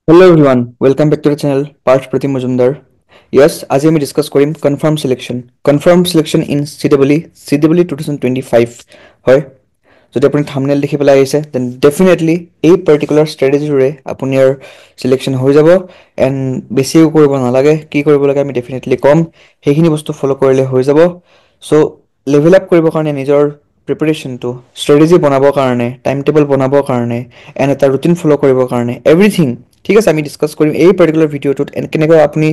Hello everyone, welcome back to the channel, Parth Pratim Majumdar. Yes, আজি আমি discuss কৰিম confirm selection in CEE 2025 হয় যদি আপুনি থাম্বনেল দেখি পেলাই আহিছে দেন ডেফিনেটলি এই পাৰ্টিকুলাৰ ষ্ট্ৰেটেজিৰে আপোনাৰ সিলেকশন হৈ যাব এণ্ড বেছিও কৰিব নালাগে কি কৰিব লাগে আমি ডেফিনেটলি কম সেইখিনি বস্তু ফলো কৰিলে হৈ যাব সো লেভেল আপ কৰিবৰ কাৰণে নিজৰ প্ৰিপাৰেচনটো ষ্ট্ৰেটেজি বনাবৰ কাৰণে টাইম টেবল বনাবৰ কাৰণে এণ্ড এটা ৰুটিন ফলো কৰিবৰ কাৰণে এভৰিথিং ঠিক আছে আমি ডিসকাস কৰিম এই পাৰ্টিকুলাৰ ভিডিঅ'টোত এণ্ড কেনেকৈ আপুনি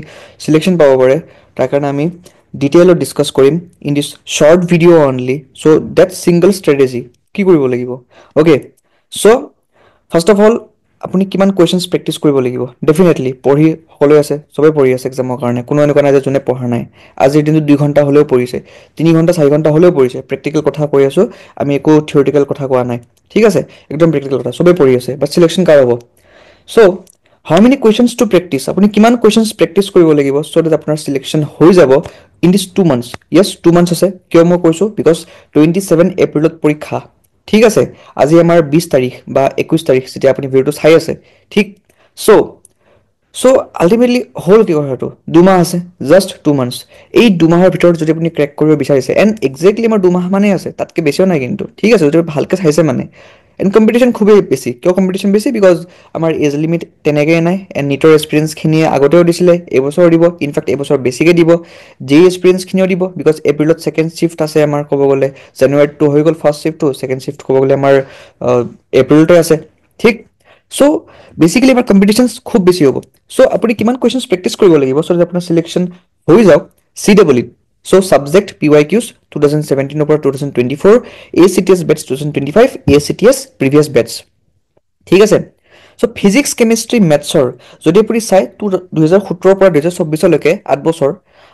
সিলেকশন পাব পাৰে তাৰ কাৰণে আমি ডিটেইলত ডিসকাস কৰিম in this short video' only so that single strategy কি কৰিব লাগিব okay so first of all আপুনি কিমান কোৱেশ্চনছ প্ৰেক্টিছ কৰিব লাগিব ডেফিনেটলি পঢ়ি সকলোৱে আছে সবে পঢ়ি আছে এক্সামৰ কাৰণে কোনো এনেকুৱা নাই যে যোনে পঢ়া নাই আজিৰ দিনটোত 2 ঘণ্টা হ'লেও পঢ়িছে 3 ঘণ্টা 4 ঘণ্টা হ'লেও পঢ়িছে প্ৰেক্টিকেল কথা কৈ আছো আমি একো থিওৰিটিকেল কথা কোৱা নাই ঠিক আছে একদম প্ৰেক্টিকেল কথা সবে পঢ়ি আছে বাট সিলেকশন কাৰ হ'ব so how many questions to practice আপুনি কিমান questions practice কৰিব লাগিব so that আপোনাৰ selection হৈ যাব in these 2 months yes 2 months আছে কিয় মই কৈছো because 27 এপ্ৰিলত পৰীক্ষা ঠিক আছে আজি আমাৰ 20 তাৰিখ বা 21 তাৰিখ যেতিয়া আপুনি ভিডিওটো চাই আছে ঠিক সো সো আলটিমেটলি হোল কি কথাটো 2 মাহ আছে জাস্ট 2 মান্থস এই 2 মাহৰ ভিতৰত যদি আপুনি ক্ৰেক কৰিব বিচাৰিছে এণ্ড এক্স্যাক্টলি আমাৰ 2 মাহ মানে আছে তাতকে বেছিও নাই কিন্তু ঠিক আছে যদি ভালকে চাইছে মানে এণ্ড কম্পিটিশ্যন খুবেই বেছি কিয় কম্পিটিশ্যন বেছি বিকজ আমাৰ এজ লিমিট তেনেকৈ নাই এণ্ড নিটৰ এক্সপিৰিয়েঞ্চখিনিয়ে আগতেও দিছিলে এইবছৰ দিব ইনফেক্ট এইবছৰ বেছিকৈ দিব জে এক্সপিৰিয়েঞ্চখিনিও দিব বিকজ এপ্ৰিলত ছেকেণ্ড শ্বিফ্ট আছে আমাৰ ক'ব গ'লে জানুৱাৰীটো হৈ গ'ল ফাৰ্ষ্ট শ্বিফ্টটো ছেকেণ্ড শ্বিফ্ট ক'ব গ'লে আমাৰ এপ্ৰিলতে আছে ঠিক সো বেসিক্যালি আমাৰ কম্পিটিশনস খুব বেছি হ'ব সো আপুনি কিমান কোৱেশ্চনছ প্ৰেক্টিছ কৰিব লাগিব সো যে আপোনাৰ সিলেকশন হৈ যাওক CEE সো সাবজেক্ট PYQs 2017 ৰ পৰা 2024 ACTS batches 2025 ACTS previous batches ঠিক আছে সো ফিজিক্স কেমিষ্ট্ৰি মেথছৰ যদি আপুনি চাই 2017 ৰ পৰা 2024 লৈকে 8 বছৰ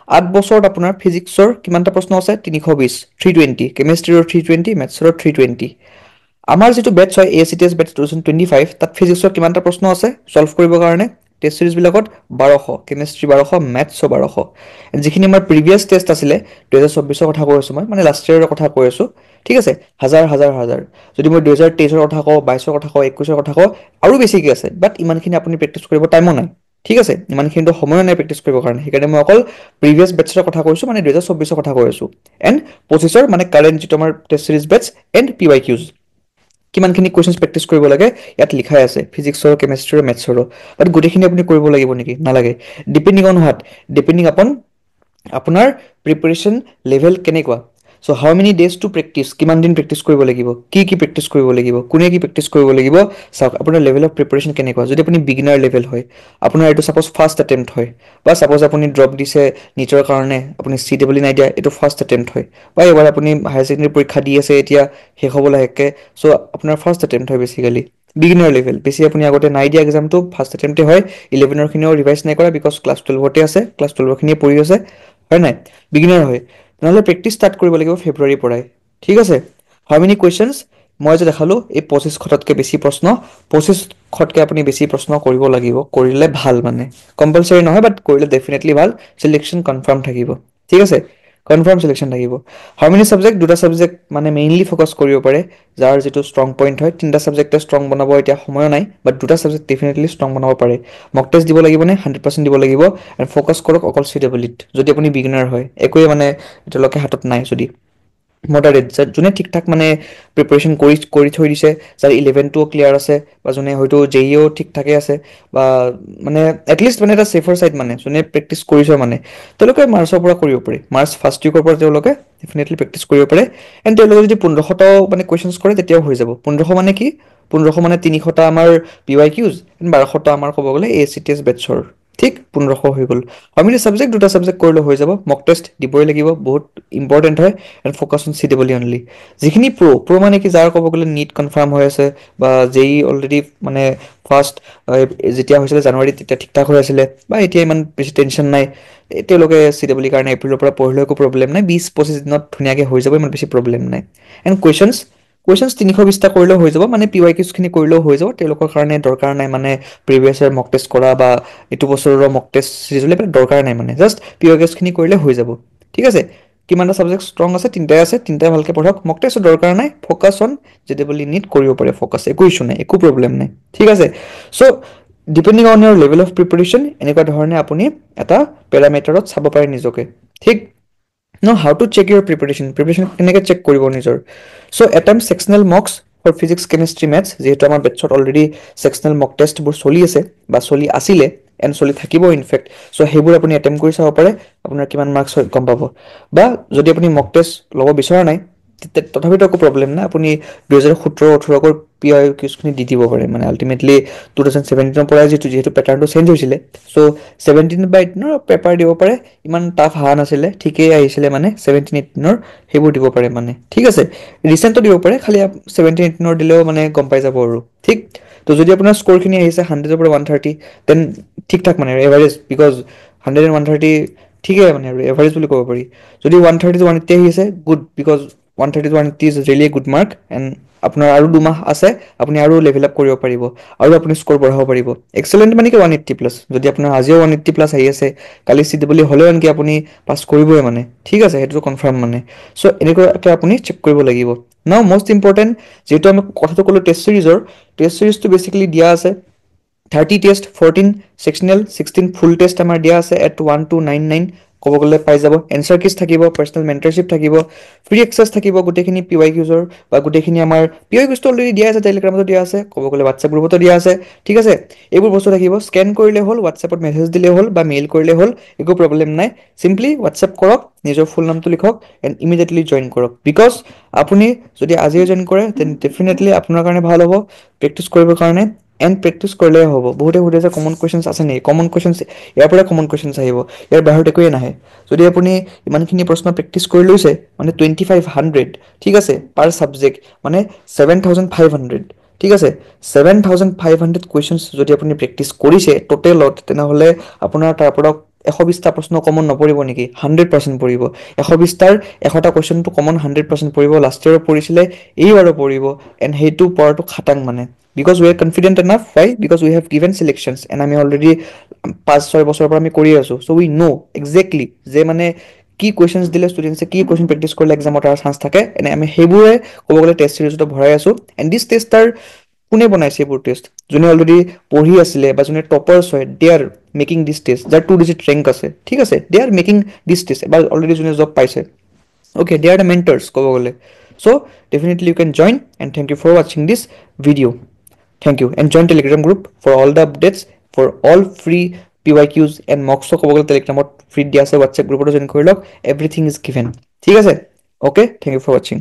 8 বছৰত আপোনাৰ ফিজিক্সৰ কিমানটা প্ৰশ্ন আছে 320 320 কেমিষ্ট্ৰিৰ 320 মেথছৰ 320 আমাৰ যেটো বেটছ হয় ACTS বেটছ 2025 তাত ফিজিক্সৰ কিমানটা প্ৰশ্ন আছে সলভ কৰিবৰ কাৰণে টেষ্ট সিৰিজ বিলাকত 1200 কেমিষ্ট্ৰি 1200 মেথছ 1200 যিখিনি আমাৰ প্ৰিভিয়াছ টেষ্ট আছিল 2024 ৰ কথা কৈ আছো মই মানে লাষ্ট ইয়াৰৰ কথা কৈ আছো ঠিক আছে হাজাৰ হাজাৰ হাজাৰ যদি মই 2023 ৰ কথা কওঁ 22 ৰ কথা কওঁ 21 ৰ কথা কওঁ আৰু বেছিকৈ আছে বাট ইমানখিনি আপুনি প্ৰেক্টিছ কৰিব টাইমো নাই ঠিক আছে ইমানখিনিতো সময় নাই প্ৰেক্টিছ কৰিবৰ কাৰণে সেইকাৰণে মই অকল প্ৰিভিয়াছ বেটছৰ কথা কৈছো মানে 2024 ৰ কথা কৈ আছো এণ্ড 25 ৰ মানে কাৰেণ্ট যেটো আমাৰ টেষ্ট সিৰিজ বেটছ এণ্ড PYQs কিমানখিনি কোৱেশ্চনছ প্ৰেক্টিছ কৰিব লাগে ইয়াত লিখাই আছে ফিজিক্সৰ কেমিষ্ট্ৰি মেথছৰ বাট গোটেইখিনি আপুনি কৰিব লাগিব নেকি নালাগে ডিপেন্ডিং অন হোৱাট ডিপেন্ডিং আপন আপোনাৰ প্ৰিপাৰেচন লেভেল কেনেকুৱা so how many days to practice কিমান দিন প্ৰেক্টিছ কৰিব লাগিব কি প্ৰেক্টিছ কৰিব লাগিব কোনে কি প্ৰেক্টিছ কৰিব লাগিব চাওক আপোনাৰ লেভেল অফ প্ৰিপাৰেচন কেনেকুৱা যদি আপুনি বিগিনাৰ লেভেল হয় আপোনাৰ এইটো সাপোজ ফাৰ্ষ্ট এটেম্প্ট হয় বা সাপোজ আপুনি ড্ৰপ দিছে নিটৰ কাৰণে আপুনি CEE নাই দিয়া এইটো ফাৰ্ষ্ট এটেম্প্ট হয় বা এবাৰ আপুনি হায়াৰ ছেকেণ্ডাৰী পৰীক্ষা দি আছে এতিয়া শেষ হ'ব লাহেকৈ সো আপোনাৰ ফাৰ্ষ্ট এটেম্প্ট হয় বেসিক্যালি বিগিনাৰ লেভেল বেছি আপুনি আগতে নাই দিয়া এক্সামটো ফাৰ্ষ্ট এটেম্প্টে হয় 11 খিনিও ৰিভাইজ নাই কৰা বিকজ ক্লাছ 12 তে আছে ক্লাছ 12 খিনিয়ে পঢ়ি আছে হয় নাই বিগিনাৰ হয় নহলে প্ৰেক্টিছ ষ্টাৰ্ট কৰিব লাগিব ফেব্ৰুৱাৰীৰ পৰাই ঠিক আছে হাউ মেনি কোৱেশ্চনছ মই যে দেখালো এই 25 খটতকৈ বেছি প্ৰশ্ন 25 খটকৈ আপুনি বেছি প্ৰশ্ন কৰিব লাগিব কৰিলে ভাল মানে কম্পালসৰি নহয় বাট কৰিলে ডেফিনেটলি ভাল সিলেকশন কনফাৰ্ম থাকিব ঠিক আছে কনফাৰ্ম সিলেকশন থাকিব হাউ মেনি সাবজেক্ট দুটা সাবজেক্ট মানে মেইনলি ফোকাস কৰিব পাৰে যাৰ যেটো ষ্ট্ৰং পইণ্ট হয় তিনটা সাবজেক্টে ষ্ট্ৰং বনাব এতিয়া সময় নাই বাট দুটা সাবজেক্ট ডেফিনেটলি ষ্ট্ৰং বনাব পাৰে মক টেষ্ট দিব লাগিব নে 100% দিব লাগিব এণ্ড ফোকাস কৰক অকল CEE যদি আপুনি বিগিনাৰ হয় একোৱে মানে এতিয়ালৈকে হাতত নাই যদি মডাৰেট যোনে ঠিক ঠাক মানে প্ৰিপাৰেচন কৰি থৈ দিছে যাৰ 11টোও ক্লিয়াৰ আছে বা যোনে হয়তো জেইও ঠিক ঠাকে আছে বা মানে এটলিষ্ট মানে এটা সেফাৰ সাইড মানে যোনে প্ৰেক্টিছ কৰিছে মানে তেওঁলোকে মাৰ্চৰ পৰা কৰিব পাৰে মাৰ্চ ফাৰ্ষ্ট উইকৰ পৰা তেওঁলোকে ডেফিনেটলি প্ৰেক্টিছ কৰিব পাৰে এণ্ড তেওঁলোকে যদি 1500টাও মানে কুৱেশ্যনছ কৰে তেতিয়াও হৈ যাব 1500 মানে কি 1500 মানে 300টা আমাৰ PYQs এণ্ড 1200টা আমাৰ ক'ব গ'লে ACTS বেটছৰ ঠিক 1500 হৈ গ'ল আমি সাবজেক্ট দুটা সাবজেক্ট কৰিলে হৈ যাব মক টেষ্ট দিবই লাগিব বহুত ইম্পৰ্টেণ্ট হয় and focus on CEE only যিখিনি প্ৰ মানে কি যাৰ ক'ব গ'লে নিট কনফাৰ্ম হৈ আছে বা জেই অলৰেডি মানে ফাৰ্ষ্ট যেতিয়া হৈছিলে জানুৱাৰীত তেতিয়া ঠিক ঠাক হৈ আছিলে বা এতিয়া ইমান বেছি টেনশ্যন নাই তেওঁলোকে CEE কাৰণে এপ্ৰিলৰ পৰা পঢ়িলেও একো প্ৰব্লেম নাই 20-25 দিনত ধুনীয়াকৈ হৈ যাব ইমান বেছি প্ৰব্লেম নাই এণ্ড কুৱেশ্যনছ 320টা কৰিলেও হৈ যাব মানে PYQs খিনি কৰিলেও হৈ যাব তেওঁলোকৰ কাৰণে দৰকাৰ নাই মানে প্ৰিভিয়াছ ইয়াৰ মক টেষ্ট কৰা বা এইটো বছৰৰ মক টেষ্ট সিৰিজলৈ দৰকাৰ নাই মানে জাষ্ট PYQs খিনি কৰিলে হৈ যাব ঠিক আছে কিমানটা সাবজেক্ট ষ্ট্ৰং আছে তিনটাই আছে তিনটাই ভালকৈ পঢ়ক মক টেষ্টৰ দৰকাৰ নাই ফোকাছ অন CEE নিট কৰিব পাৰে ফোকাছ একো ইছ্যু নাই একো প্ৰব্লেম নাই ঠিক আছে so depending on your level of preparation এনেকুৱা ধৰণে আপুনি এটা পেৰামিটাৰত চাব পাৰে নিজকে ঠিক Now, how to check your preparation? Preparation কেনেকৈ চেক কৰিব নিজৰ so' attempt sectional mocks for physics chemistry maths যিহেতু আমাৰ বেটছত অলৰেডি ছেকশ্যনেল মক টেষ্টবোৰ চলি আছে বা চলি আছিলে এণ্ড চলি থাকিব ইনফেক্ট চ' সেইবোৰ আপুনি এটেম্প কৰি চাব পাৰে আপোনাৰ কিমান মাৰ্কছ হয় গম পাব বা যদি আপুনি মক টেষ্ট ল'ব বিচৰা নাই তথাপিতো একো প্ৰব্লেম নাই আপুনি 2017-18 পি আই কিউজখিনি দি দিব পাৰে মানে আল্টিমেটলি 2017 পৰা যিহেতু পেটাৰ্ণটো চেঞ্জ হৈছিলে চ' 17 বা 18 পেপাৰ দিব পাৰে ইমান টাফ অহা নাছিলে ঠিকেই আহিছিলে মানে 17-18 সেইবোৰ দিব পাৰে মানে ঠিক আছে ৰিচেণ্টটো দিব পাৰে খালি 17-18 দিলেও মানে গম পাই যাব আৰু ঠিক তো যদি আপোনাৰ স্ক'ৰখিনি আহিছে 100ৰ পৰা 130 দেন ঠিক ঠাক মানে এভাৰেজ বিকজ 100 and 130 ঠিকেই মানে আৰু এভাৰেজ বুলি ক'ব পাৰি যদি 130 to 180 আহি আছে good because 130 to 180 is really good mark and আপোনাৰ আৰু 2 মাহ আছে আপুনি আৰু লেভেল আপ কৰিব পাৰিব আৰু আপুনি স্ক'ৰ বঢ়াব পাৰিব এক্সেলেণ্ট মানে কি 180 প্লাছ যদি আপোনাৰ আজিও 180 প্লাছ আহি আছে কালি চি ডাবল হ'লেও আনকি আপুনি পাছ কৰিবই মানে ঠিক আছে সেইটো কনফাৰ্ম মানে চ' এনেকুৱাকৈ আপুনি চেক কৰিব লাগিব নাও মষ্ট ইম্পৰ্টেণ্ট যিহেতু আমি কথাটো ক'লোঁ টেষ্ট চিৰিজটো বেচিকেলি দিয়া আছে 30 টেষ্ট 14 ছেকশ্যনেল 16 ফুল টেষ্ট আমাৰ দিয়া আছে এট 1299 ক'ব গ'লে পাই যাব এনচাৰ কিজ থাকিব পাৰ্চনেল মেণ্টাৰশ্বিপ থাকিব ফ্ৰী এক্সেছ থাকিব গোটেইখিনি পি ৱাই কিউজৰ বা গোটেইখিনি আমাৰ পি ৱাই কিউজটো অলৰেডি দিয়া আছে টেলিগ্ৰামতো দিয়া আছে ক'ব গ'লে হোৱাটছএপ গ্ৰুপতো দিয়া আছে ঠিক আছে এইবোৰ বস্তু থাকিব স্কেন কৰিলে হ'ল হোৱাটছএপত মেছেজ দিলে হ'ল বা মেইল কৰিলে হ'ল একো প্ৰব্লেম নাই চিম্পলি হোৱাটছএপ কৰক নিজৰ ফুল নামটো লিখক এণ্ড ইমিডিয়েটলি জইন কৰক বিকজ আপুনি যদি আজিয়ে জইন কৰে দেন ডেফিনেটলি আপোনাৰ কাৰণে ভাল হ'ব প্ৰেক্টিছ কৰিবৰ কাৰণে এণ্ড প্ৰেক্টিছ কৰিলেহে হ'ব বহুতে সুধে যে কমন কুৱেশ্যনছ আছে নেকি কমন কুৱেশ্যনছ ইয়াৰ পৰাই কমন কুৱেশ্যনছ আহিব ইয়াৰ বাহিৰত একোৱে নাহে যদি আপুনি ইমানখিনি প্ৰশ্ন প্ৰেক্টিছ কৰি লৈছে মানে 2500 ঠিক আছে পাৰ ছাবজেক্ট মানে 7500 ঠিক আছে 7500 কুৱেশ্যনছ যদি আপুনি প্ৰেক্টিছ কৰিছে টোটেলত তেনেহ'লে আপোনাৰ তাৰ পৰা 120টা প্ৰশ্ন কমন নপৰিব নেকি 100% পৰিব 120টাৰ 100টা কুৱেশ্যনটো কমন 100% পৰিব লাষ্ট ইয়েৰো পৰিছিলে এইবাৰো পৰিব এণ্ড সেইটো পৰাটো খাটাং মানে because we are confident enough why because we have given selections and আমি অলৰেডি 5-6 বছৰৰ পৰা আমি কৰি আছোঁ চ' উই ন' একজেক্টলি যে মানে কি কুৱেশ্যনছ দিলে ষ্টুডেণ্টছে কি কুৱেশ্যন প্ৰেক্টিছ কৰিলে এক্সামত তাৰ চান্স থাকে এনে আমি সেইবোৰে ক'ব গ'লে টেষ্ট চিৰিজটো ভৰাই আছোঁ এণ্ড দিছ টেষ্টাৰ কোনে বনাইছে এইবোৰ টেষ্ট যোনে অলৰেডি পঢ়ি আছিলে বা যোনে টপাৰ্ছ হয় they are making this test যাৰ 2 ডিজিট ৰেংক আছে ঠিক আছে they are making this test বা অলৰেডি যোনে জব পাইছে okay they are the mentors ক'ব গ'লে so' definitely you can join and thank you for ৱাচিং this video' Thank you and join Telegram group for all the updates for all free PYQs and mocks ক'ব গ'লে টেলিগ্ৰামত free দিয়া আছে WhatsApp গ্ৰুপতো join কৰি লওক everything is given ঠিক আছে okay thank you for ৱাচিং